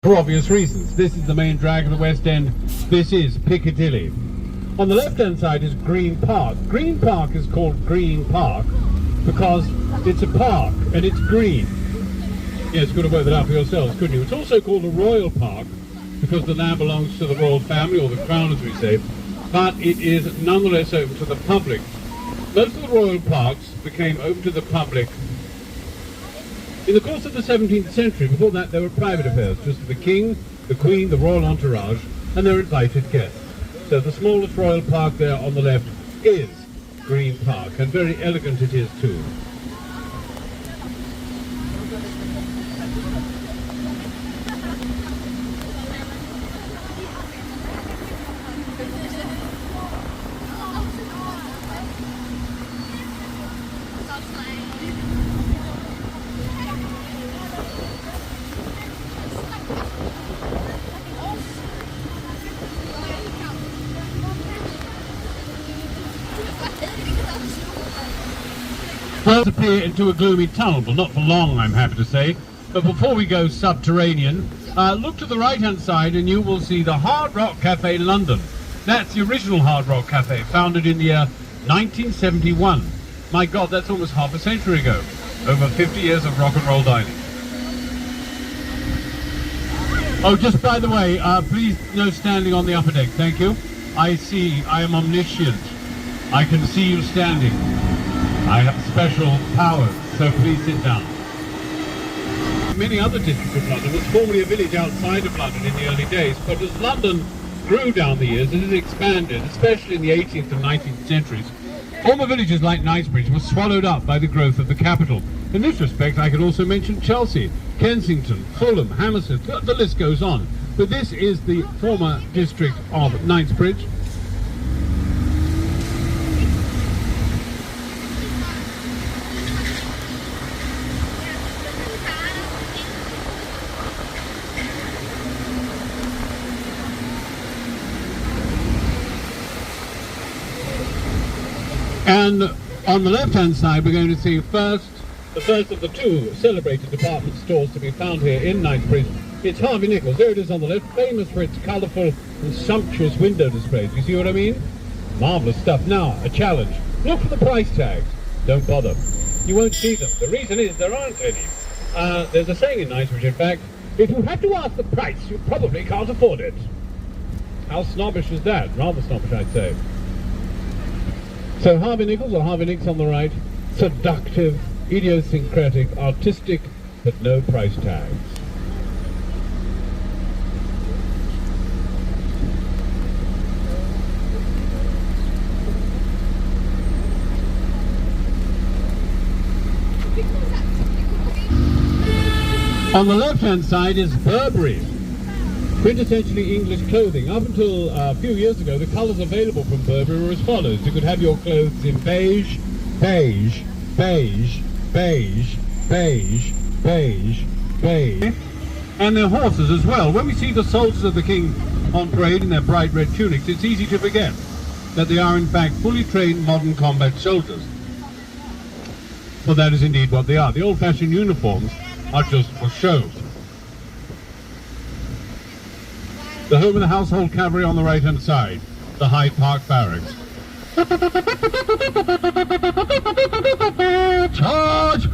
For obvious reasons. This is the main drag of the West End. This is Piccadilly. On the left-hand side is Green Park. Green Park is called Green Park because it's a park and it's green. Yes, you could have worked that out for yourselves, couldn't you? It's also called a royal park because the land belongs to the royal family, or the crown as we say, but it is nonetheless open to the public. Most of the royal parks became open to the public in the course of the 17th century. Before that, they were private affairs, just for the king, the queen, the royal entourage, and their invited guests. So the smallest royal park there on the left is Green Park, and very elegant it is too. Disappear into a gloomy tunnel. Well, not for long, I'm happy to say. But before we go subterranean, look to the right-hand side and you will see the Hard Rock Cafe London. That's the original Hard Rock Cafe, founded in the year 1971. My God, that's almost half a century ago. Over 50 years of rock and roll dining. Oh, just by the way, please no standing on the upper deck, thank you. I see, I am omniscient. I can see you standing. I have special powers, so please sit down. Many other districts of London was formerly a village outside of London in the early days, but as London grew down the years, it has expanded, especially in the 18th and 19th centuries. Former villages like Knightsbridge were swallowed up by the growth of the capital. In this respect, I could also mention Chelsea, Kensington, Fulham, Hammersmith, the list goes on. But this is the former district of Knightsbridge. And on the left-hand side, we're going to see the first of the two celebrated department stores to be found here in Knightsbridge. It's Harvey Nichols. There it is on the left, famous for its colourful and sumptuous window displays. You see what I mean? Marvellous stuff. Now, a challenge. Look for the price tags. Don't bother. You won't see them. The reason is there aren't any. There's a saying in Knightsbridge, in fact, if you have to ask the price, you probably can't afford it. How snobbish is that? Rather snobbish, I'd say. So Harvey Nichols, or Harvey Nicks on the right, seductive, idiosyncratic, artistic, but no price tags. On the left-hand side is Burberry. Quintessentially English clothing. Up until a few years ago, the colours available from Burberry were as follows. You could have your clothes in beige, beige, beige, beige, beige, beige, beige. And their horses as well. When we see the soldiers of the King on parade in their bright red tunics, it's easy to forget that they are in fact fully trained modern combat soldiers. Well, that is indeed what they are. The old-fashioned uniforms are just for show. The home of the household cavalry on the right-hand side, the Hyde Park Barracks. Charge!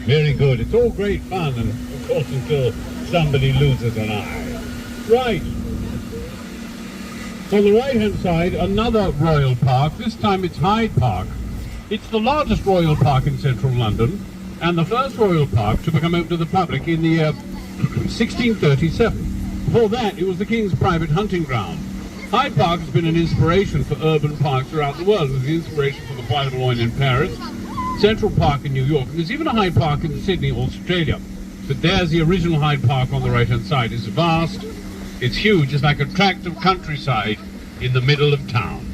Very good. It's all great fun, and of course until somebody loses an eye. Right. On the right-hand side, another royal park. This time it's Hyde Park. It's the largest royal park in central London, and the first royal park to become open to the public in the year 1637. Before that, it was the King's private hunting ground. Hyde Park has been an inspiration for urban parks throughout the world. It was the inspiration for the Bois de Boulogne in Paris, Central Park in New York, and there's even a Hyde Park in Sydney, Australia. But there's the original Hyde Park on the right-hand side. It's vast, it's huge, it's like a tract of countryside in the middle of town.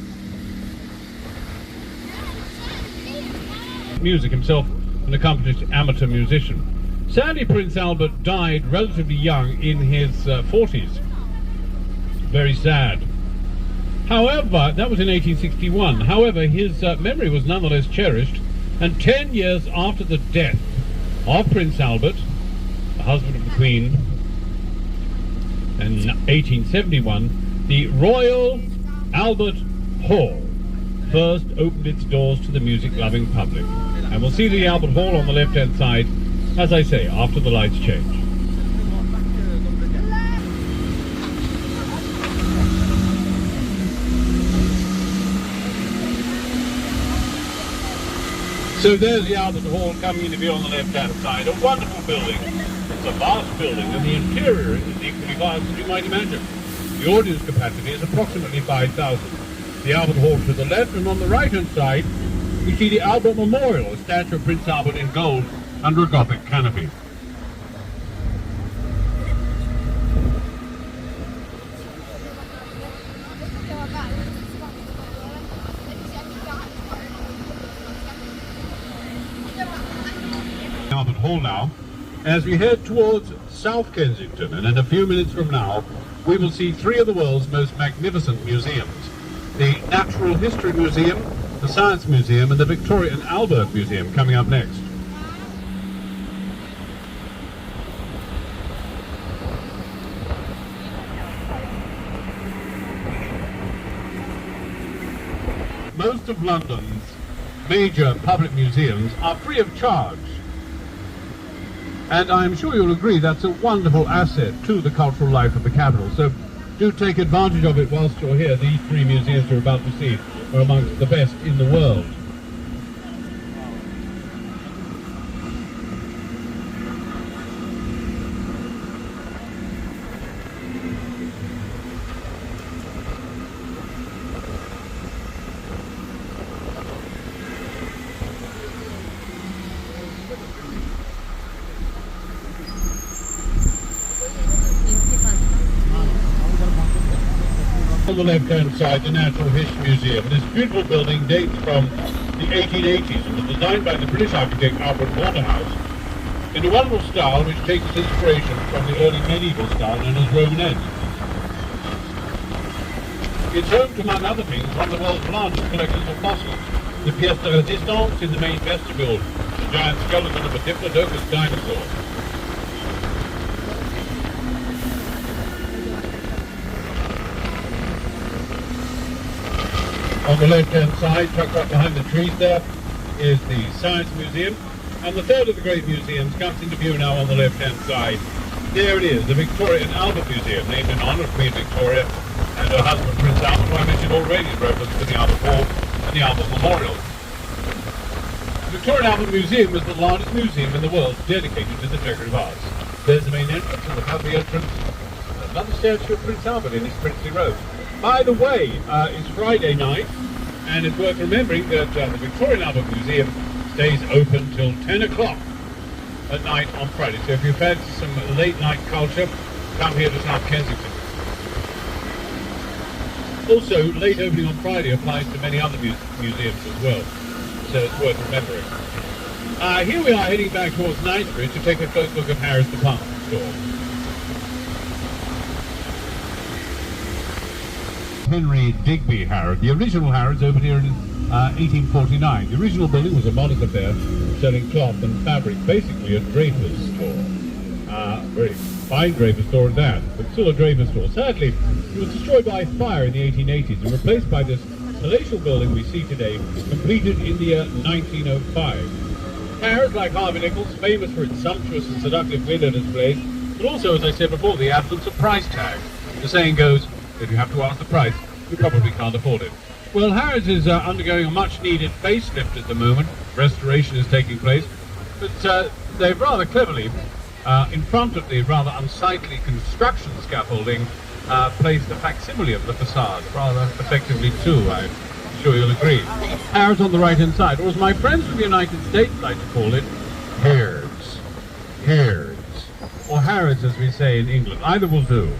Music himself, an accomplished amateur musician. Sadly, Prince Albert died relatively young in his 40s. Very sad. However, that was in 1861. However, his memory was nonetheless cherished, and 10 years after the death of Prince Albert, the husband of the Queen, in 1871, the Royal Albert Hall first opened its doors to the music-loving public. And we'll see the Albert Hall on the left-hand side, as I say, after the lights change. So there's the Albert Hall coming into view on the left-hand side. A wonderful building. It's a vast building, and the interior is equally vast as you might imagine. The audience capacity is approximately 5,000. The Albert Hall to the left, and on the right-hand side, we see the Albert Memorial, a statue of Prince Albert in gold under a Gothic canopy. Albert Hall now, as we head towards South Kensington, and in a few minutes from now we will see three of the world's most magnificent museums: the Natural History Museum, the Science Museum, and the Victoria and Albert Museum coming up next. Most of London's major public museums are free of charge. And I'm sure you'll agree that's a wonderful asset to the cultural life of the capital. So do take advantage of it whilst you're here. These three museums you're about to see are amongst the best in the world. On the left-hand side, the Natural History Museum. This beautiful building dates from the 1880s and was designed by the British architect Alfred Waterhouse in a wonderful style which takes its inspiration from the early medieval style known as Romanesque. It's home to, among other things, one of the world's largest collections of fossils. The pièce de résistance in the main vestibule, the giant skeleton of a Diplodocus dinosaur. On the left-hand side, tucked up behind the trees there, is the Science Museum. And the third of the great museums comes into view now on the left-hand side. There it is, the Victoria and Albert Museum, named in honour of Queen Victoria and her husband Prince Albert, who I mentioned already in reference to the Albert Hall and the Albert Memorial. The Victoria and Albert Museum is the largest museum in the world dedicated to the decorative arts. There's the main entrance, and above the entrance, another statue of Prince Albert in his princely robes. By the way, it's Friday night, and it's worth remembering that the Victoria and Albert Museum stays open till 10 o'clock at night on Friday. So if you fancy some late night culture, come here to South Kensington. Also, late opening on Friday applies to many other museums as well, so it's worth remembering. Here we are heading back towards Knightsbridge to take a close look at Harrods department store. Henry Digby Harrod. The original Harrods opened here in 1849. The original building was a modest affair selling cloth and fabric, basically a draper's store. Very fine draper's store at that, but still a draper's store. Sadly, it was destroyed by fire in the 1880s and replaced by this palatial building we see today, completed in the year 1905. Harrods, like Harvey Nichols, famous for its sumptuous and seductive window displays, but also, as I said before, the absence of price tags. The saying goes, if you have to ask the price, you probably can't afford it. Well, Harrods is undergoing a much-needed facelift at the moment. Restoration is taking place, but they've rather cleverly, in front of the rather unsightly construction scaffolding, placed a facsimile of the facade, rather effectively too, I'm sure you'll agree. Harrods on the right-hand side, or as my friends from the United States like to call it, Harrods. Harrods. Or Harrods, as we say in England. Either will do.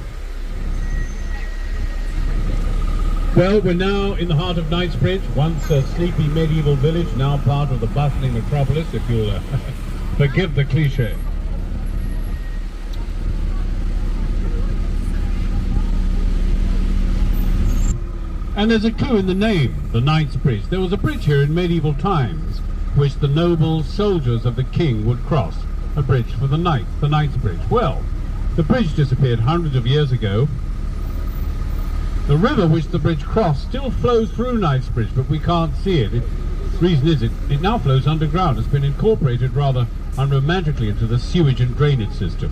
Well, we're now in the heart of Knightsbridge, once a sleepy medieval village, now part of the bustling metropolis, if you'll forgive the cliche. And there's a clue in the name, the Knightsbridge. There was a bridge here in medieval times, which the noble soldiers of the king would cross. a bridge for the knights, the Knightsbridge. Well, the bridge disappeared hundreds of years ago. The river which the bridge crossed still flows through Knightsbridge, but we can't see it. The reason is it now flows underground. It's been incorporated rather unromantically into the sewage and drainage system.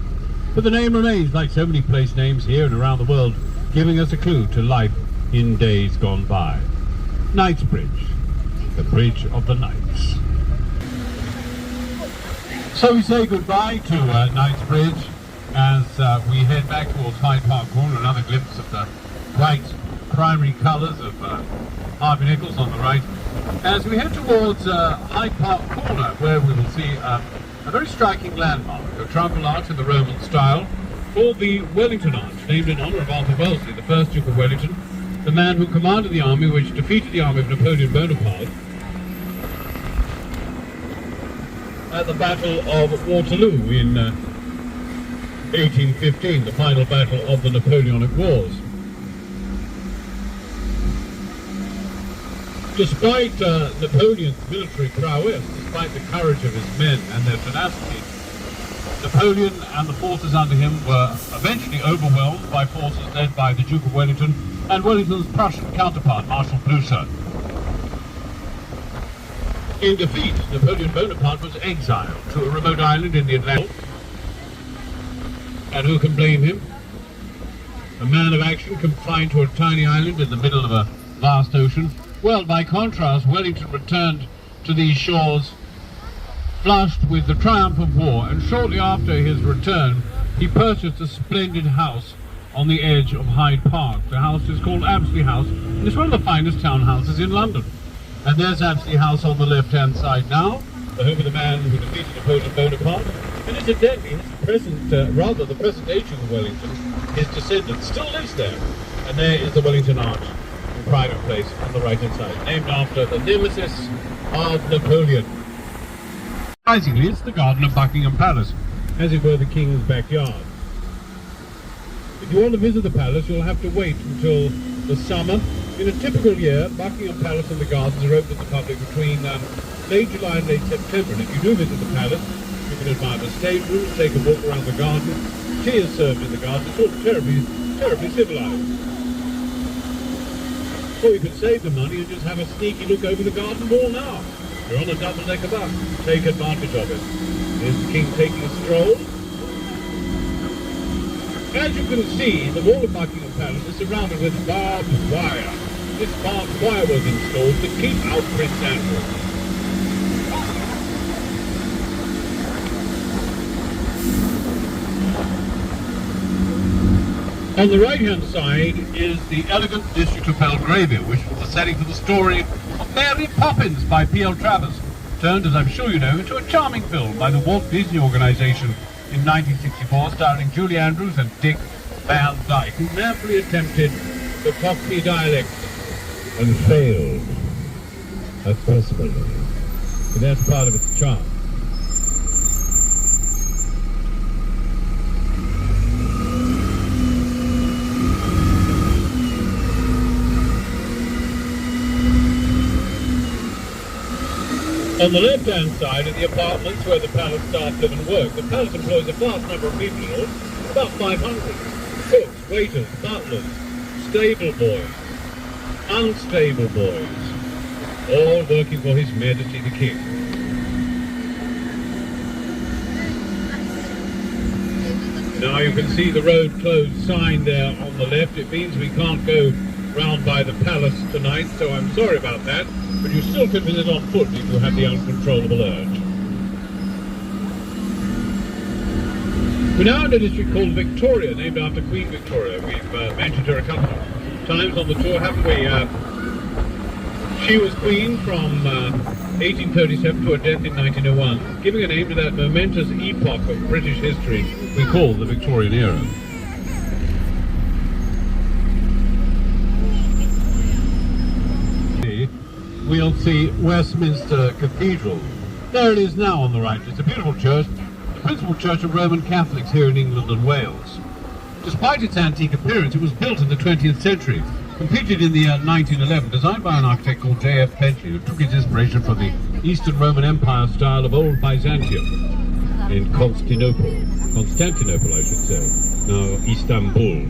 But the name remains, like so many place names here and around the world, giving us a clue to life in days gone by. Knightsbridge, the bridge of the knights. So we say goodbye to Knightsbridge as we head back towards Hyde Park Corner. Another glimpse of the bright primary colours of Harvey Nichols on the right. As we head towards Hyde Park Corner, where we will see a very striking landmark, a triumphal arch in the Roman style, called the Wellington Arch, named in honour of Arthur Wellesley, the first Duke of Wellington, the man who commanded the army which defeated the army of Napoleon Bonaparte at the Battle of Waterloo in 1815, the final battle of the Napoleonic Wars. Despite Napoleon's military prowess, despite the courage of his men and their tenacity, Napoleon and the forces under him were eventually overwhelmed by forces led by the Duke of Wellington and Wellington's Prussian counterpart, Marshal Blucher. In defeat, Napoleon Bonaparte was exiled to a remote island in the Atlantic. And who can blame him? A man of action confined to a tiny island in the middle of a vast ocean. Well, by contrast, Wellington returned to these shores flushed with the triumph of war, and shortly after his return, he purchased a splendid house on the edge of Hyde Park. The house is called Apsley House, and it's one of the finest townhouses in London. And there's Apsley House on the left-hand side now, the home of the man who defeated Napoleon Bonaparte. And incidentally, the present age of Wellington, his descendant, still lives there. And there is the Wellington Arch, a private place on the right-hand side, named after the nemesis of Napoleon. Surprisingly, it's the garden of Buckingham Palace, as it were the King's backyard. If you want to visit the palace, you'll have to wait until the summer. In a typical year, Buckingham Palace and the gardens are open to the public between late July and late September. And if you do visit the palace, you can admire the staterooms, take a walk around the garden. Tea is served in the garden. It's all terribly civilised. Or you could save the money and just have a sneaky look over the garden wall now. You're on a double-decker bus. Take advantage of it. Here's the King taking a stroll. As you can see, the wall of Buckingham Palace is surrounded with barbed wire. This barbed wire was installed to keep out Prince Andrew. On the right-hand side is the elegant district of Belgravia, which was the setting for the story of Mary Poppins by P.L. Travers, turned, as I'm sure you know, into a charming film by the Walt Disney Organization in 1964, starring Julie Andrews and Dick Van Dyke, who manfully attempted the Cockney dialect and failed. That's possible, but that's part of its charm. On the left-hand side are the apartments where the palace staff live and work. The palace employs a vast number of people, about 500. Cooks, waiters, butlers, stable boys, unstable boys, all working for His Majesty the King. Now you can see the road closed sign there on the left. It means we can't go round by the palace tonight, so I'm sorry about that. But you still could visit on foot if you have the uncontrollable urge. We're now in a district called Victoria, named after Queen Victoria. We've mentioned her a couple of times on the tour, haven't we? She was queen from 1837 to her death in 1901, giving a name to that momentous epoch of British history we call the Victorian era. We'll see Westminster Cathedral. There it is now on the right. It's a beautiful church, the principal church of Roman Catholics here in England and Wales. Despite its antique appearance, it was built in the 20th century, completed in the year 1911, designed by an architect called J.F. Bentley, who took his inspiration from the Eastern Roman Empire style of old Byzantium. in Constantinople I should say, now Istanbul.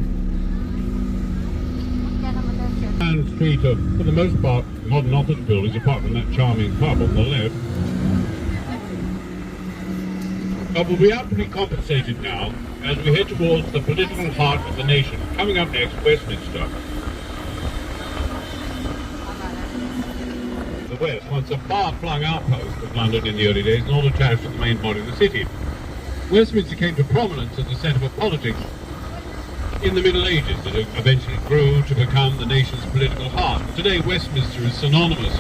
And street of, for the most part, modern office buildings, apart from that charming pub on the left. But we'll be amply compensated now as we head towards the political heart of the nation. Coming up next, Westminster. The West, once a far-flung outpost of London in the early days, not attached to the main body of the city. Westminster came to prominence as the centre of politics in the Middle Ages. It eventually grew to become the nation's political heart. Today, Westminster is synonymous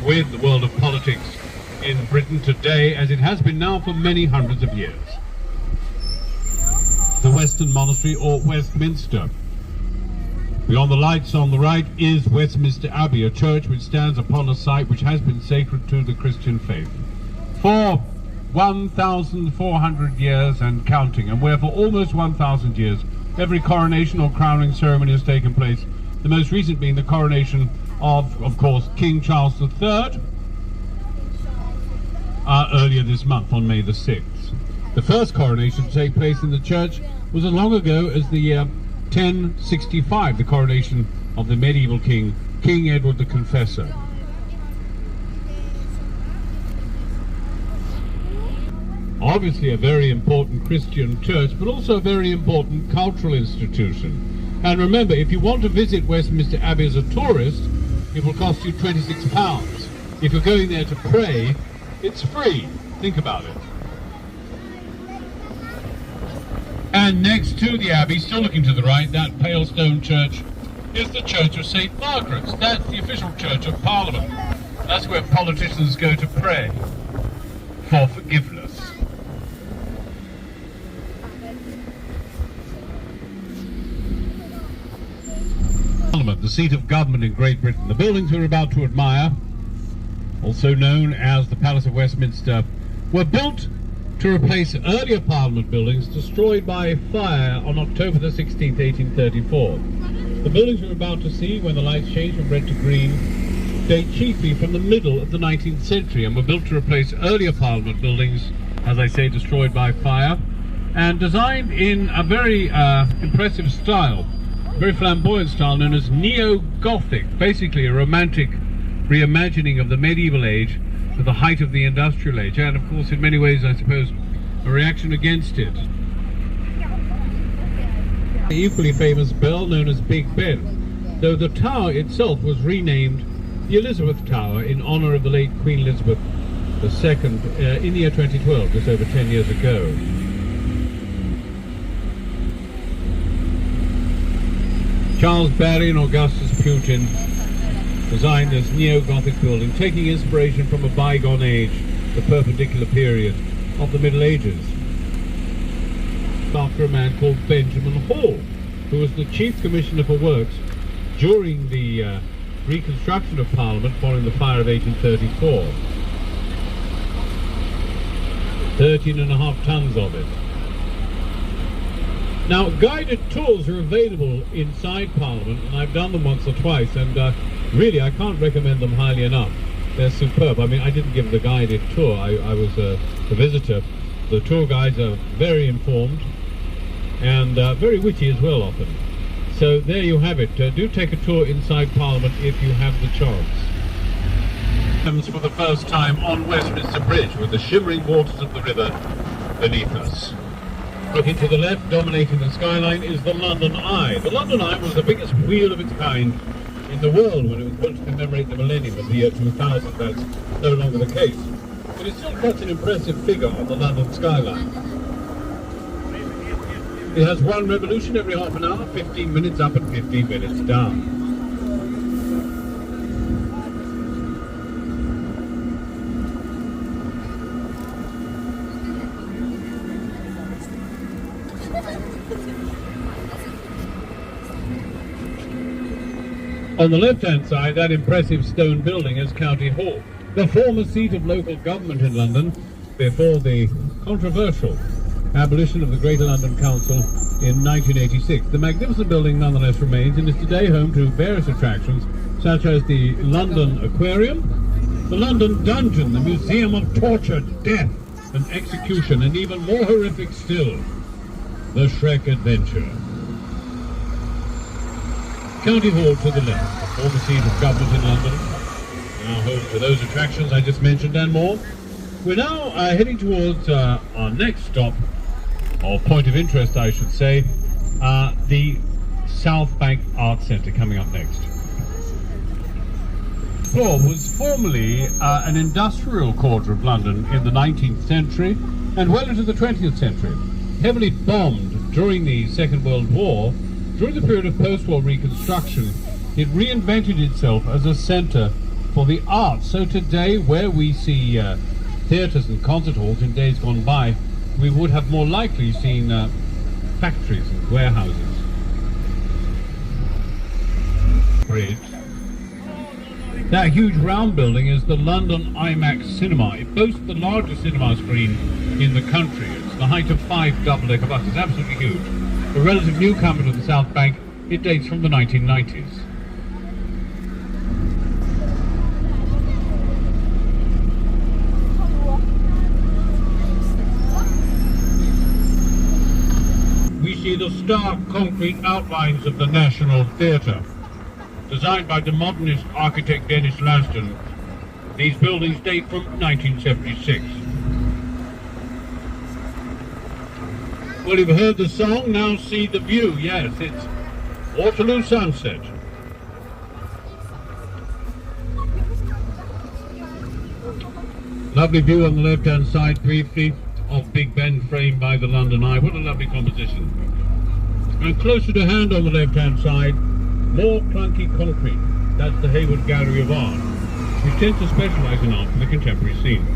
with the world of politics in Britain today, as it has been now for many hundreds of years. The Western Monastery, or Westminster. Beyond the lights on the right is Westminster Abbey, a church which stands upon a site which has been sacred to the Christian faith for 1,400 years and counting, and where for almost 1,000 years every coronation or crowning ceremony has taken place, the most recent being the coronation of course, King Charles III, earlier this month on May the 6th. The first coronation to take place in the church was as long ago as the year 1065, the coronation of the medieval king, King Edward the Confessor. Obviously a very important Christian church, but also a very important cultural institution. And remember, if you want to visit Westminster Abbey as a tourist, it will cost you £26. If you're going there to pray, it's free. Think about it. And next to the Abbey, still looking to the right, that pale stone church, is the Church of St. Margaret's. That's the official church of Parliament. That's where politicians go to pray for forgiveness. Parliament, the seat of government in Great Britain. The buildings we're about to admire, also known as the Palace of Westminster, were built to replace earlier Parliament buildings destroyed by fire on October the 16th, 1834. The buildings we're about to see, when the lights change from red to green, date chiefly from the middle of the 19th century and were built to replace earlier Parliament buildings, as I say, destroyed by fire, and designed in a very impressive style, very flamboyant style known as neo-Gothic, basically a romantic reimagining of the medieval age to the height of the industrial age, and of course in many ways I suppose a reaction against it. The equally famous bell known as Big Ben, though the tower itself was renamed the Elizabeth Tower in honour of the late Queen Elizabeth II in the year 2012, just over 10 years ago. Charles Barry and Augustus Putin designed this neo-Gothic building, taking inspiration from a bygone age, the perpendicular period of the Middle Ages, after a man called Benjamin Hall, who was the Chief Commissioner for Works during the reconstruction of Parliament following the fire of 1834. 13.5 tons of it. Now, guided tours are available inside Parliament, and I've done them once or twice, and really I can't recommend them highly enough. They're superb. I mean, I didn't give the guided tour, I was a visitor. The tour guides are very informed and very witty as well often. So there you have it. Do take a tour inside Parliament if you have the chance. For the first time on Westminster Bridge, with the shimmering waters of the river beneath us. Looking to the left, dominating the skyline, is the London Eye. The London Eye was the biggest wheel of its kind in the world when it was built to commemorate the millennium of the year 2000. That's no longer the case. But it still cuts an impressive figure on the London skyline. It has one revolution every half an hour, 15 minutes up and 15 minutes down. On the left-hand side, that impressive stone building is County Hall, the former seat of local government in London before the controversial abolition of the Greater London Council in 1986. The magnificent building nonetheless remains and is today home to various attractions such as the London Aquarium, the London Dungeon, the Museum of Tortured Death, an execution, and even more horrific still, the Shrek Adventure. County Hall to the left, the former seat of government in London, now home to those attractions I just mentioned and more. We're now heading towards our next stop, or point of interest I should say, the South Bank Art Centre coming up next. The floor was formerly an industrial quarter of London in the 19th century and well into the 20th century. Heavily bombed during the Second World War, during the period of post-war reconstruction, it reinvented itself as a centre for the arts. So today, where we see theatres and concert halls in days gone by, we would have more likely seen factories and warehouses. Bridge. That huge round building is the London IMAX cinema. It boasts the largest cinema screen in the country. It's the height of 5 double-decker buses, absolutely huge. A relative newcomer to the South Bank, it dates from the 1990s. We see the stark concrete outlines of the National Theatre. Designed by the modernist architect Dennis Laston, these buildings date from 1976. Well, you've heard the song, now see the view. Yes, it's Waterloo sunset. Lovely view on the left-hand side, briefly, of Big Ben framed by the London Eye. What a lovely composition. And closer to hand on the left-hand side, more clunky concrete. That's the Hayward Gallery of Art, which tends to specialise in art for the contemporary scene.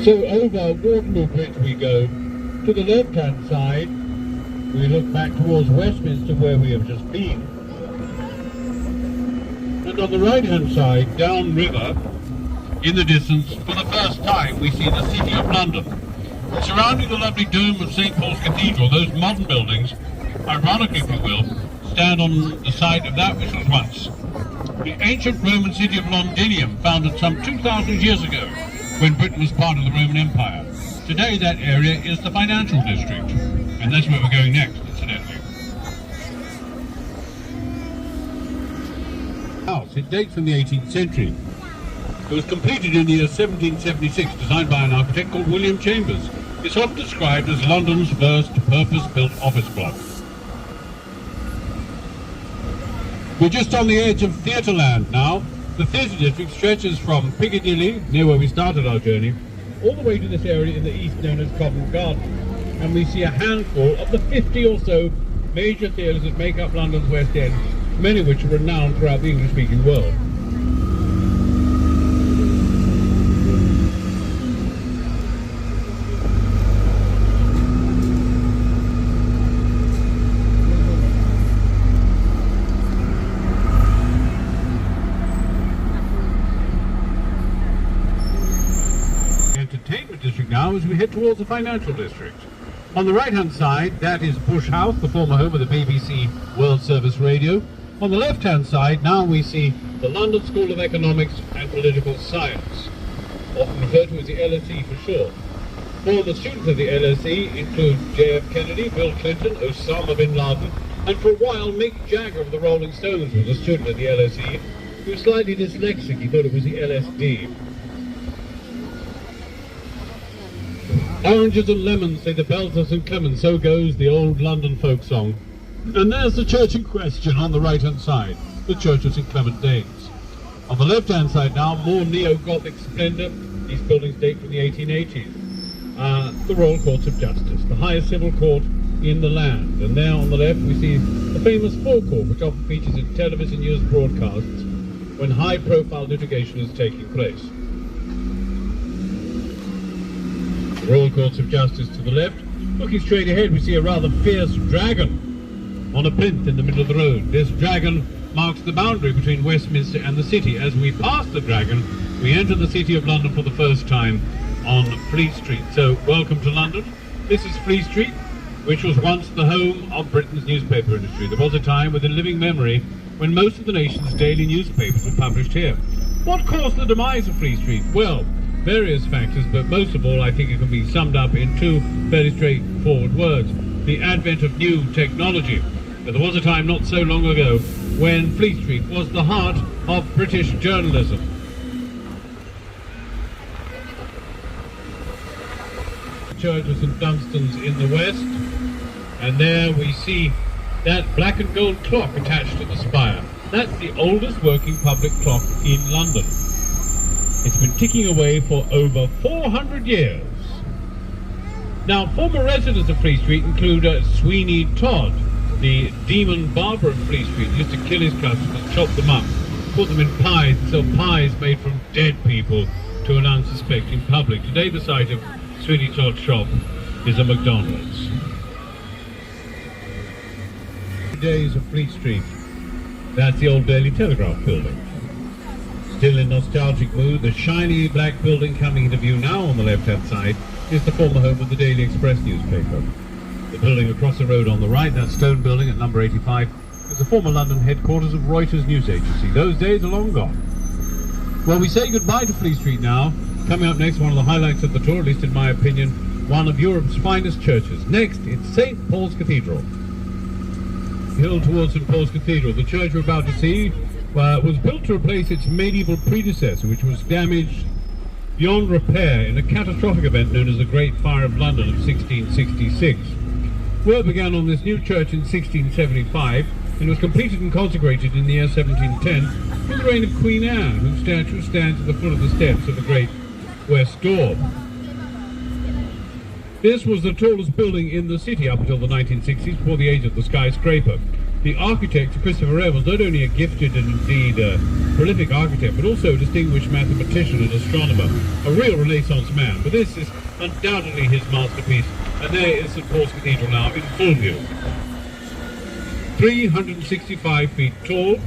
So over Waterloo Bridge we go. To the left-hand side, we look back towards Westminster, where we have just been. And on the right-hand side, downriver, in the distance, for the first time, we see the City of London. Surrounding the lovely dome of St. Paul's Cathedral, those modern buildings, ironically, if you will, stand on the site of that which was once the ancient Roman city of Londinium, founded some 2,000 years ago, when Britain was part of the Roman Empire. Today, that area is the financial district. And that's where we're going next, incidentally. House, it dates from the 18th century. It was completed in the year 1776, designed by an architect called William Chambers. It's often described as London's first purpose-built office block. We're just on the edge of Theatreland now. The theatre district stretches from Piccadilly, near where we started our journey, all the way to this area in the east known as Covent Garden. And we see a handful of the 50 or so major theatres that make up London's West End, many of which are renowned throughout the English-speaking world. Entertainment district now as we head towards the financial district. On the right-hand side, that is Bush House, the former home of the BBC World Service Radio. On the left-hand side, now we see the London School of Economics and Political Science, often referred to as the LSE for short. Former students of the LSE include J.F. Kennedy, Bill Clinton, Osama bin Laden, and for a while Mick Jagger of the Rolling Stones was a student at the LSE. He was slightly dyslexic, he thought it was the LSD. Oranges and lemons, say the bells of St. Clement, so goes the old London folk song. And there's the church in question on the right-hand side, the Church of St. Clement Danes. On the left-hand side now, more neo-Gothic splendour. These buildings date from the 1880s. The Royal Courts of Justice, the highest civil court in the land. And there on the left we see the famous forecourt, which often features in television news broadcasts when high-profile litigation is taking place. Royal Courts of Justice to the left. Looking straight ahead, we see a rather fierce dragon on a plinth in the middle of the road. This dragon marks the boundary between Westminster and the city. As we pass the dragon, we enter the City of London for the first time, on Fleet Street. So welcome to London. This is Fleet Street, which was once the home of Britain's newspaper industry. There was a time within living memory when most of the nation's daily newspapers were published here. What caused the demise of Fleet Street? Well, various factors, but most of all I think it can be summed up in two fairly straightforward words: the advent of new technology. But there was a time not so long ago when Fleet Street was the heart of British journalism. Church of St Dunstan's in the west, and there we see that black and gold clock attached to the spire. That's the oldest working public clock in London. It's been ticking away for over 400 years. Now, former residents of Fleet Street include Sweeney Todd, the demon barber of Fleet Street. He used to kill his customers, chop them up, put them in pies, and sell pies made from dead people to an unsuspecting public. Today the site of Sweeney Todd's shop is a McDonald's. Days of Fleet Street. That's the old Daily Telegraph building. Still in nostalgic mood, the shiny black building coming into view now on the left-hand side is the former home of the Daily Express newspaper. The building across the road on the right, that stone building at number 85, is the former London headquarters of Reuters news agency. Those days are long gone. Well, we say goodbye to Fleet Street now. Coming up next, one of the highlights of the tour, at least in my opinion, one of Europe's finest churches. Next, it's St Paul's Cathedral. Hill towards St Paul's Cathedral. The church we're about to see was built to replace its medieval predecessor, which was damaged beyond repair in a catastrophic event known as the Great Fire of London of 1666. Work began on this new church in 1675 and was completed and consecrated in the year 1710 in the reign of Queen Anne, whose statue stands at the foot of the steps of the Great West Door. This was the tallest building in the city up until the 1960s, before the age of the skyscraper. The architect, Christopher Wren, was not only a gifted and indeed prolific architect, but also a distinguished mathematician and astronomer, a real Renaissance man. But this is undoubtedly his masterpiece, and there is St Paul's Cathedral now in full view. 365 feet tall.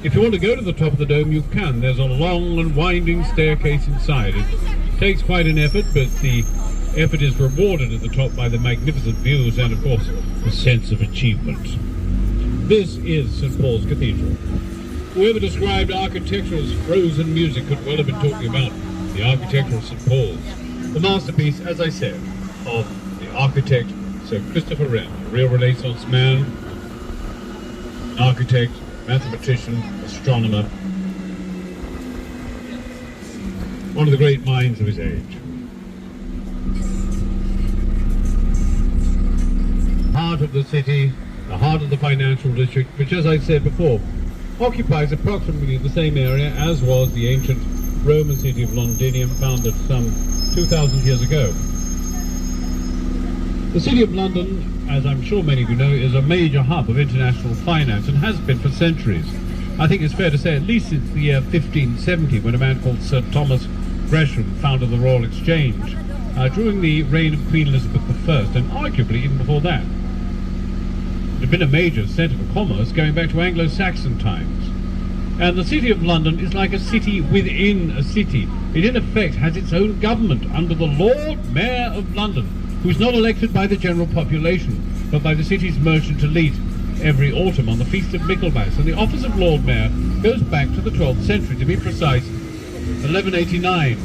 If you want to go to the top of the dome, you can. There's a long and winding staircase inside. It takes quite an effort, but the effort is rewarded at the top by the magnificent views and, of course, the sense of achievement. This is St Paul's Cathedral. Whoever described architecture as frozen music could well have been talking about the architecture of St Paul's. The masterpiece, as I said, of the architect Sir Christopher Wren, a real Renaissance man, architect, mathematician, astronomer, one of the great minds of his age. Heart of the city, the heart of the financial district, which, as I said before, occupies approximately the same area as was the ancient Roman city of Londinium, founded some 2,000 years ago. The City of London, as I'm sure many of you know, is a major hub of international finance and has been for centuries. I think it's fair to say at least since the year 1570, when a man called Sir Thomas Gresham founded the Royal Exchange during the reign of Queen Elizabeth I, and arguably even before that. It had been a major centre for commerce going back to Anglo-Saxon times. And the City of London is like a city within a city. It in effect has its own government under the Lord Mayor of London, who is not elected by the general population, but by the city's merchant elite every autumn on the Feast of Michaelmas. And the office of Lord Mayor goes back to the 12th century, to be precise, 1189.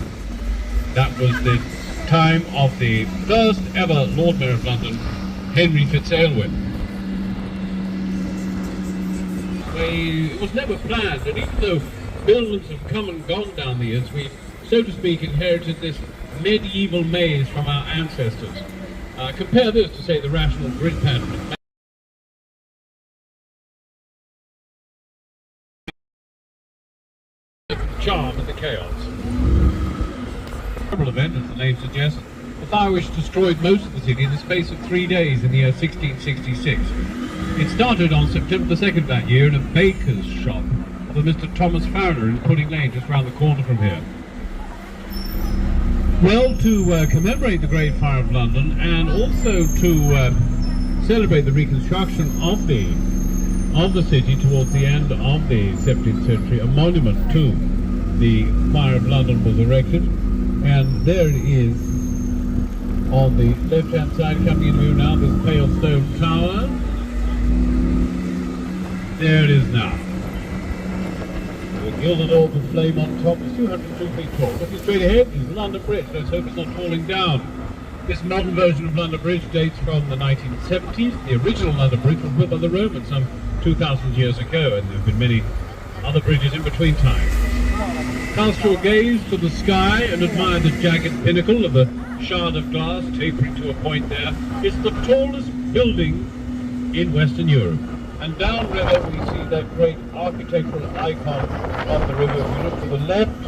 That was the time of the first ever Lord Mayor of London, Henry Fitzaylwyn. It was never planned, and even though buildings have come and gone down the years, we, so to speak, inherited this medieval maze from our ancestors. Compare this to, say, the rational grid pattern. The charm and the chaos. Terrible event, as the name suggests. The fire which destroyed most of the city in the space of 3 days in the year 1666. It started on September the 2nd that year in a baker's shop of Mr. Thomas Fariner in Pudding Lane, just round the corner from here. Well, to commemorate the Great Fire of London, and also to celebrate the reconstruction of the city towards the end of the 17th century, a monument to the Fire of London was erected. And there it is on the left-hand side, coming into view now, this pale stone tower. There it is now. The gilded orb of flame on top is 202 feet tall. Looking straight ahead is London Bridge. Let's hope it's not falling down. This modern version of London Bridge dates from the 1970s. The original London Bridge was built by the Romans some 2,000 years ago, and there have been many other bridges in between time. Cast your gaze to the sky and admire the jagged pinnacle of the shard of glass tapering to a point there. It's the tallest building in Western Europe. And downriver we see that great architectural icon of the river. If we look to the left,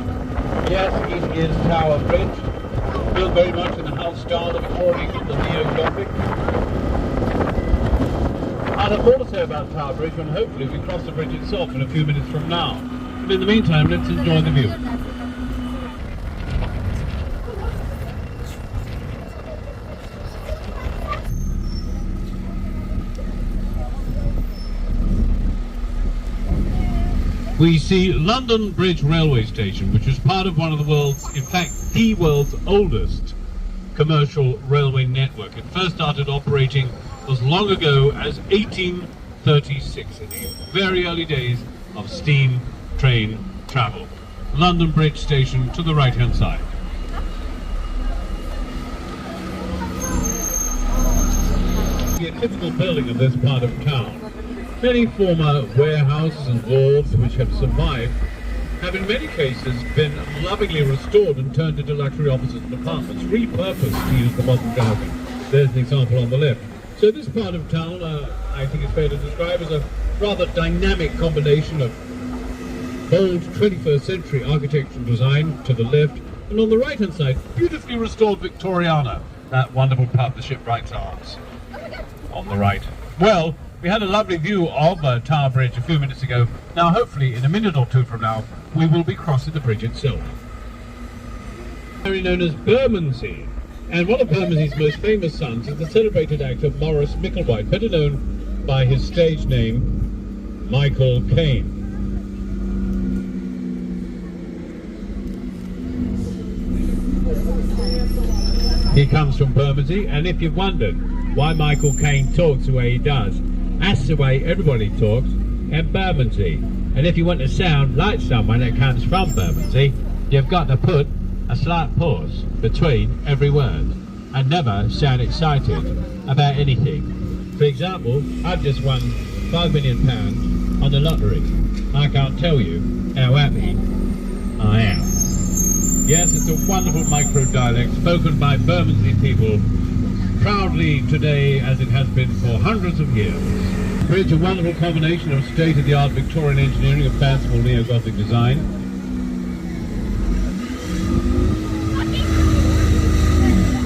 yes, it is Tower Bridge, built very much in the house style, the Victorian, the neo-Gothic. I'll have more to say about Tower Bridge when hopefully we cross the bridge itself in a few minutes from now. But in the meantime, let's enjoy the view. We see London Bridge Railway Station, which is part of one of the world's, in fact, the world's oldest commercial railway network. It first started operating as long ago as 1836, in the very early days of steam train travel. London Bridge Station to the right-hand side. A typical building of this part of town. Many former warehouses and wharves which have survived have in many cases been lovingly restored and turned into luxury offices and apartments, repurposed to use the modern jargon. There's an example on the left. So this part of town, I think it's fair to describe as a rather dynamic combination of bold 21st century architectural design to the left, and on the right hand side, beautifully restored Victoriana, that wonderful pub, the Shipwrights Arms, on the right. Well, we had a lovely view of Tower Bridge a few minutes ago. Now hopefully in a minute or two from now we will be crossing the bridge itself. Known as Bermondsey, and one of Bermondseys most famous sons is the celebrated actor Maurice Micklewhite, better known by his stage name Michael Caine. He comes from Bermondsey, and if you've wondered why Michael Caine talks the way he does, that's the way everybody talks in Bermondsey. And if you want to sound like someone that comes from Bermondsey, you've got to put a slight pause between every word and never sound excited about anything. For example, I've just won £5 million on the lottery. I can't tell you how happy I am. Yes, it's a wonderful micro-dialect spoken by Bermondsey people proudly today, as it has been for hundreds of years. Bridge, a wonderful combination of state-of-the-art Victorian engineering and fanciful neo-Gothic design.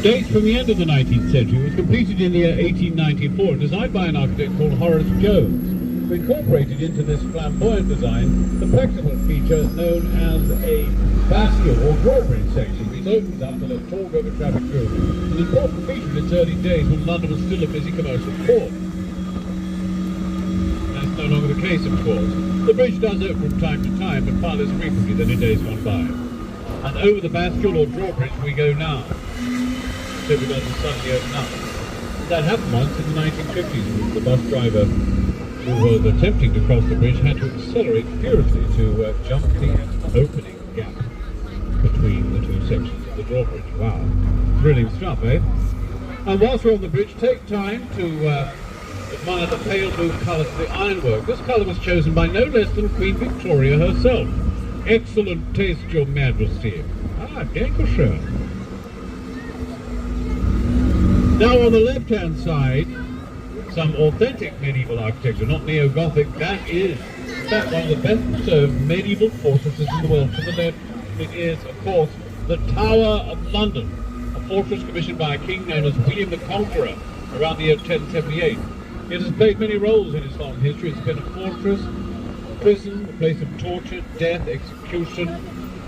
Dates from the end of the 19th century. It was completed in the year 1894 and designed by an architect called Horace Jones, who incorporated into this flamboyant design the practical feature known as a bastion or drawbridge section, which opens up to let talk over traffic through. An important feature in its early days when London was still a busy commercial port. That's no longer the case, of course. The bridge does open from time to time, but far less frequently than in days gone by. And over the bastion or drawbridge we go now. So it doesn't suddenly open up. That happened once in the 1950s when the bus driver who was attempting to cross the bridge had to accelerate furiously to jump the opening gap between the two sections of the drawbridge. Wow, brilliant stuff, eh? And whilst we're on the bridge, take time to admire the pale blue colours of the ironwork. This colour was chosen by no less than Queen Victoria herself. Excellent taste, Your Majesty. Ah, dankeschön. Now on the left-hand side, some authentic medieval architecture, not neo-Gothic. That is, in fact, one of the best preserved medieval fortresses in the world. To the left, it is, of course, the Tower of London, a fortress commissioned by a king known as William the Conqueror around the year 1078. It has played many roles in its long history. It's been a fortress, prison, a place of torture, death, execution.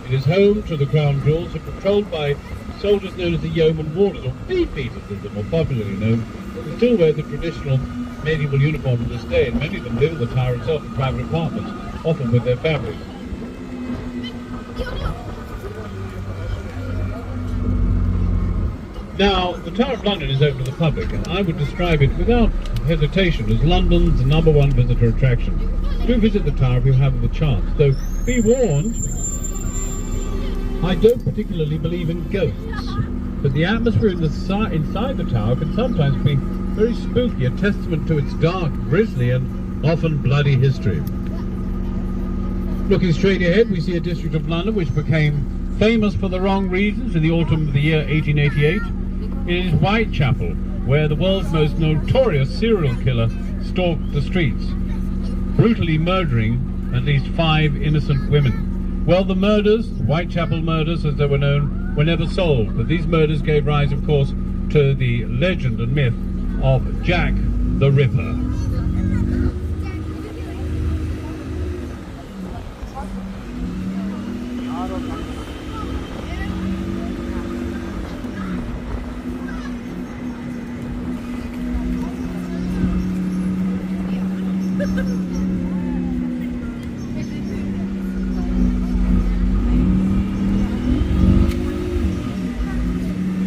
It is home to the crown jewels and patrolled by soldiers known as the yeoman warders, or beefeaters as they're more popularly known, who still wear the traditional medieval uniform to this day, and many of them live in the tower itself in private apartments, often with their families. Now, the Tower of London is open to the public, and I would describe it without hesitation as London's #1 visitor attraction. Do visit the Tower if you have the chance, though be warned, I don't particularly believe in ghosts, but the atmosphere inside the Tower can sometimes be very spooky, a testament to its dark, grisly and often bloody history. Looking straight ahead, we see a district of London which became famous for the wrong reasons in the autumn of the year 1888. It is Whitechapel, where the world's most notorious serial killer stalked the streets, brutally murdering at least 5 innocent women. Well, the murders, the Whitechapel murders as they were known, were never solved, but these murders gave rise, of course, to the legend and myth of Jack the Ripper.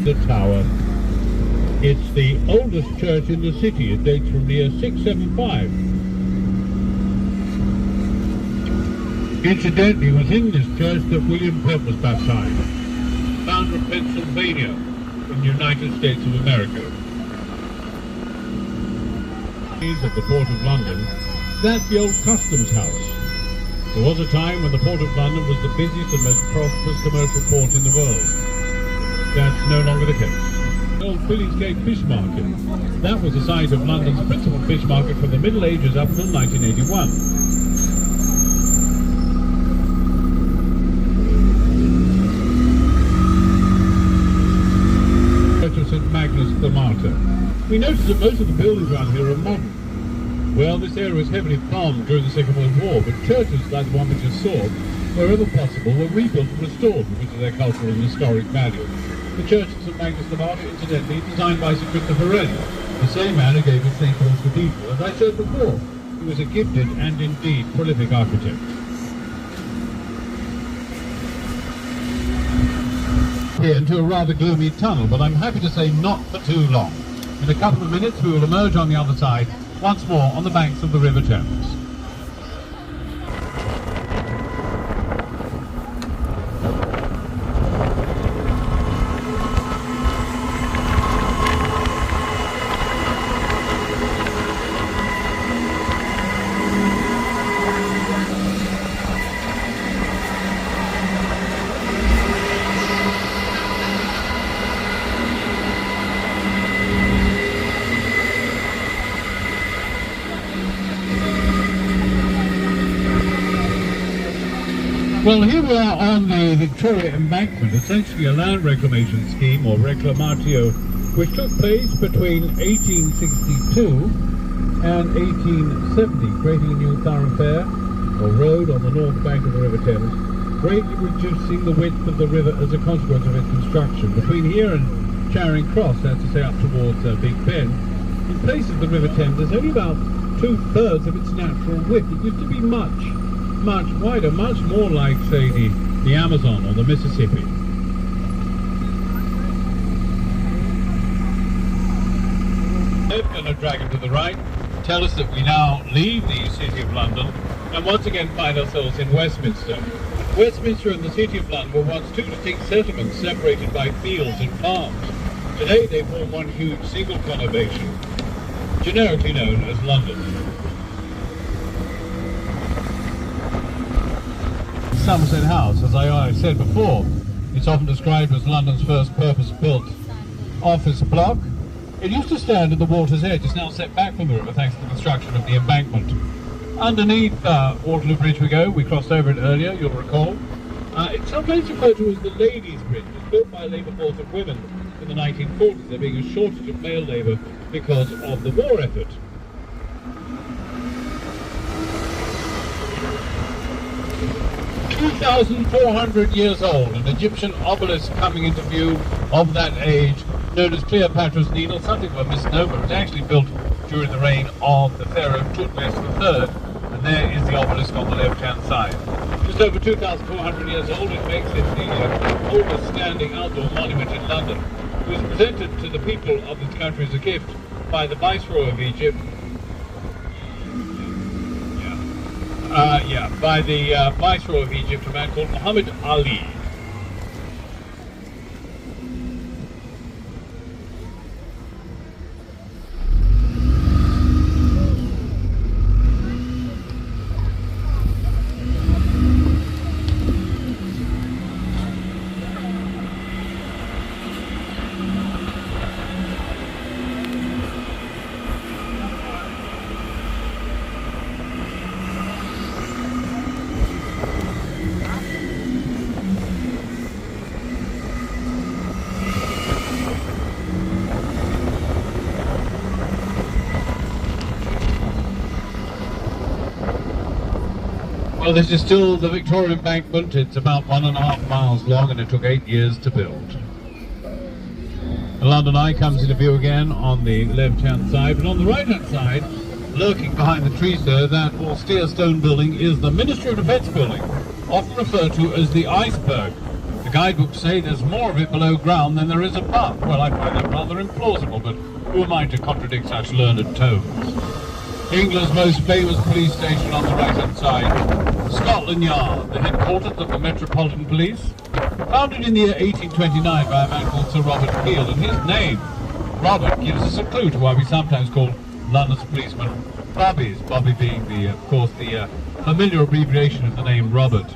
The Tower. It's the oldest church in the city. It dates from the year 675. Incidentally, it was in this church that William Penn was baptized, founder of Pennsylvania in the United States of America. Of the Port of London, that's the old Customs House. There was a time when the Port of London was the busiest and most prosperous commercial port in the world. That's no longer the case. The old Billingsgate Fish Market. That was the site of London's principal fish market from the Middle Ages up until 1981. Church of St. Magnus the Martyr. We notice that most of the buildings around here are modern. Well, this area was heavily bombed during the Second World War, but churches like the one we just saw, wherever possible, were rebuilt and restored because of their cultural and historic value. The church of St. Magnus the Martyr, incidentally, designed by Sir Christopher Wren, the same man who gave us St. Paul's Cathedral. As I said before, he was a gifted and indeed prolific architect. Here into a rather gloomy tunnel, but I'm happy to say not for too long. In a couple of minutes we will emerge on the other side, once more on the banks of the River Thames. Well, here we are on the Victoria Embankment, essentially a land reclamation scheme, or reclamatio, which took place between 1862 and 1870, creating a new thoroughfare, or road, on the north bank of the River Thames, greatly reducing the width of the river as a consequence of its construction. Between here and Charing Cross, that's to say up towards Big Ben, in places the River Thames is only about 2/3 of its natural width. It used to be much wider, much more like, say, the Amazon or the Mississippi. And a dragon to the right tell us that we now leave the City of London and once again find ourselves in Westminster. Westminster and the City of London were once two distinct settlements separated by fields and farms. Today they form one huge single conurbation, generically known as London. Somerset House, as I said before, it's often described as London's first purpose-built office block. It used to stand at the water's edge. It's now set back from the river thanks to the construction of the embankment. Underneath Waterloo Bridge we go. We crossed over it earlier, you'll recall. It's sometimes referred to as the Ladies' Bridge. It was built by a labour force of women in the 1940s, there being a shortage of male labour because of the war effort. 2,400 years old, an Egyptian obelisk coming into view of that age, known as Cleopatra's Needle, something of a misnomer. It was actually built during the reign of the Pharaoh Tutmosis III, and there is the obelisk on the left-hand side. Just over 2,400 years old, it makes it the oldest standing outdoor monument in London. It was presented to the people of this country as a gift by the Viceroy of Egypt. By the Viceroy of Egypt, a man called Muhammad Ali. Well, this is still the Victoria Embankment. It's about 1.5 miles long and it took 8 years to build. The London Eye comes into view again on the left-hand side, but on the right-hand side, lurking behind the trees there, that austere stone building is the Ministry of Defence building, often referred to as the iceberg. The guidebooks say there's more of it below ground than there is above. Well, I find that rather implausible, but who am I to contradict such learned tomes? England's most famous police station on the right-hand side, Scotland Yard, the headquarters of the Metropolitan Police, founded in the year 1829 by a man called Sir Robert Peel, and his name, Robert, gives us a clue to why we sometimes call London's policemen Bobbies, Bobby being the, of course, the familiar abbreviation of the name Robert.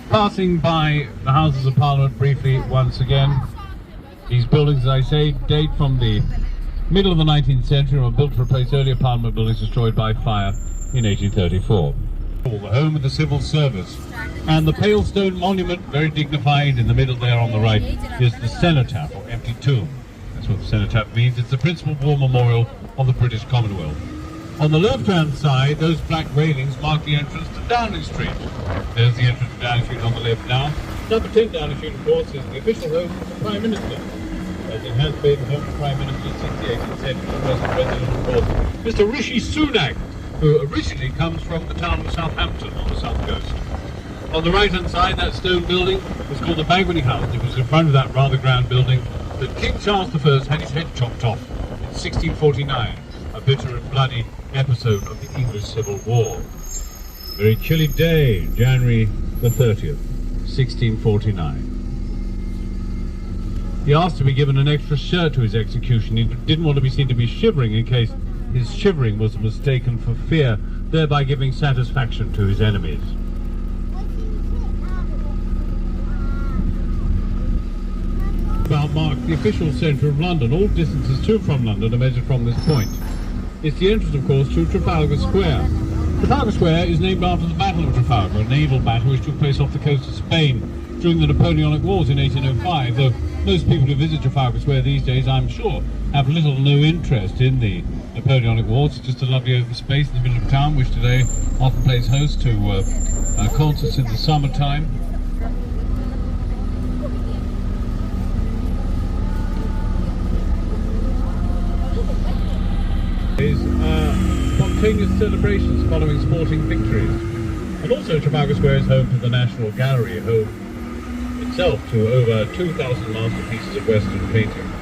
Passing by the Houses of Parliament briefly once again, these buildings, as I say, date from the middle of the 19th century and were built to replace earlier Parliament buildings destroyed by fire in 1834. The home of the civil service. And the pale stone monument, very dignified in the middle there on the right, is the cenotaph, or empty tomb. That's what the cenotaph means. It's the principal war memorial of the British Commonwealth. On the left-hand side, those black railings mark the entrance to Downing Street. There's the entrance to Downing Street on the left now. Number 10 Downing Street, of course, is the official home of the Prime Minister, as it has been home to Prime Minister since the 18th century. The present President, of course, Mr. Rishi Sunak, who originally comes from the town of Southampton on the south coast. On the right-hand side, that stone building was called the Banqueting House. It was in front of that rather grand building that King Charles I had his head chopped off in 1649, a bitter and bloody episode of the English Civil War. Very chilly day, January the 30th, 1649. He asked to be given an extra shirt to his execution. He didn't want to be seen to be shivering in case his shivering was mistaken for fear, thereby giving satisfaction to his enemies. Mark the official centre of London. All distances to and from London are measured from this point. It's the entrance, of course, to Trafalgar Square. Trafalgar Square is named after the Battle of Trafalgar, a naval battle which took place off the coast of Spain during the Napoleonic Wars in 1805, though most people who visit Trafalgar Square these days, I'm sure, have little or no interest in the Napoleonic Wars. It's just a lovely open space in the middle of town, which today often plays host to concerts in the summertime. Spontaneous celebrations following sporting victories. And also Trafalgar Square is home to the National Gallery, home itself to over 2,000 masterpieces of Western painting.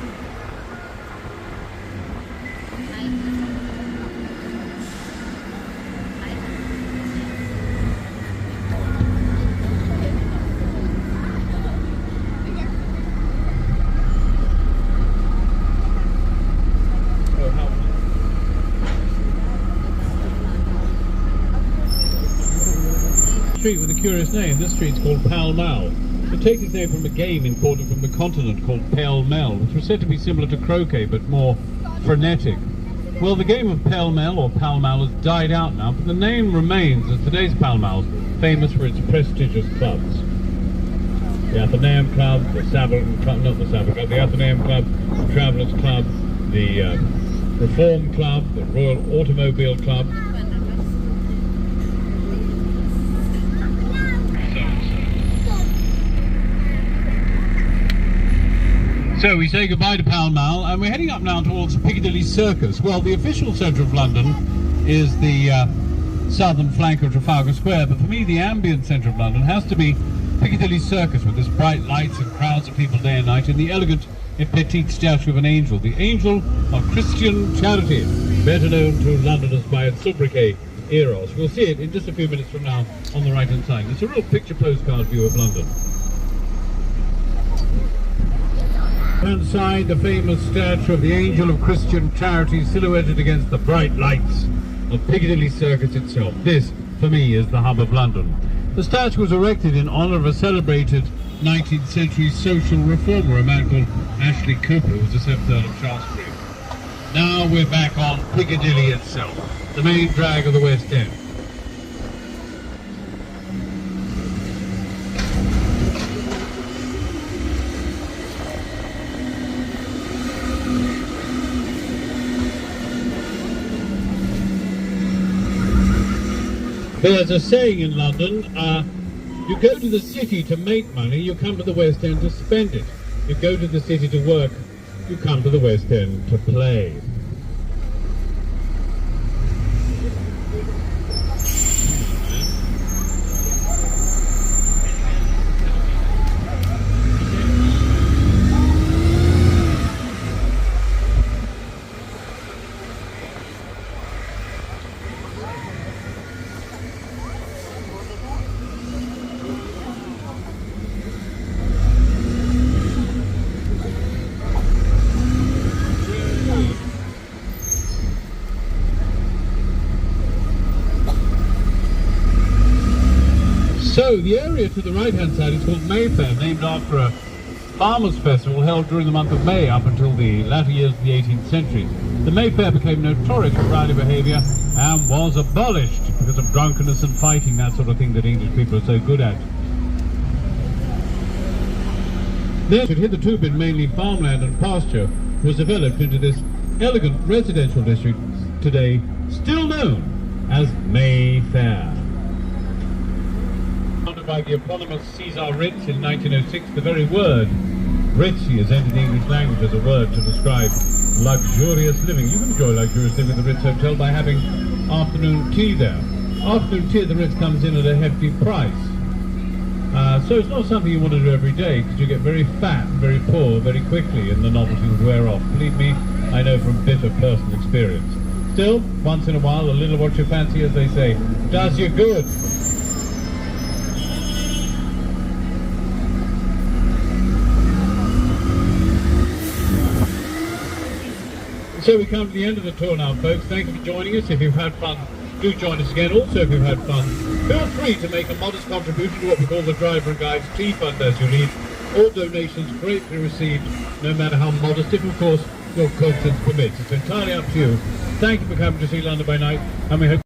Street with a curious name. This street's called Pall Mall. It takes its name from a game imported from the continent called Pall Mall, which was said to be similar to croquet but more frenetic. Well, the game of Pall Mall or Pall Mall has died out now, but the name remains as today's Pall Mall, famous for its prestigious clubs. The Athenaeum Club, the Savile Club, not the Savile Club, the Athenaeum Club, the Travellers Club, the Reform Club, the Royal Automobile Club. So we say goodbye to Pall Mall and we're heading up now towards Piccadilly Circus. Well, the official centre of London is the southern flank of Trafalgar Square, but for me the ambient centre of London has to be Piccadilly Piccadilly Circus with its bright lights and crowds of people day and night, and the elegant and petite statue of an angel, the Angel of Christian Charity, better known to Londoners by its sobriquet, Eros. We'll see it in just a few minutes from now on the right-hand side. It's a real picture postcard view of London. Inside, the famous statue of the Angel of Christian Charity silhouetted against the bright lights of Piccadilly Circus itself. This, for me, is the hub of London. The statue was erected in honour of a celebrated 19th century social reformer, a man called Ashley Cooper, who was the 7th Earl of Shaftesbury. Now we're back on Piccadilly itself, the main drag of the West End. There's a saying in London, you go to the city to make money, you come to the West End to spend it. You go to the city to work, you come to the West End to play. So the area to the right-hand side is called Mayfair, named after a farmers' festival held during the month of May up until the latter years of the 18th century. The Mayfair became notorious for rowdy behaviour and was abolished because of drunkenness and fighting, that sort of thing that English people are so good at. Then, it had hitherto been mainly farmland and pasture, was developed into this elegant residential district, today still known as Mayfair. By the eponymous Caesar Ritz in 1906, the very word Ritzy has entered the English language as a word to describe luxurious living. You can enjoy luxurious living at the Ritz Hotel by having afternoon tea there. Afternoon tea at the Ritz comes in at a hefty price. So it's not something you want to do every day, because you get very fat, very poor, very quickly, and the novelty will wear off. Believe me, I know from bitter personal experience. Still, once in a while, a little what you fancy, as they say, does you good. So we come to the end of the tour now, folks. Thank you for joining us. If you've had fun, do join us again. Also, if you've had fun, feel free to make a modest contribution to what we call the Driver and Guide's Tea Fund as you leave. All donations gratefully received, no matter how modest, if of course your conscience permits. It's entirely up to you. Thank you for coming to see London by Night, and we hope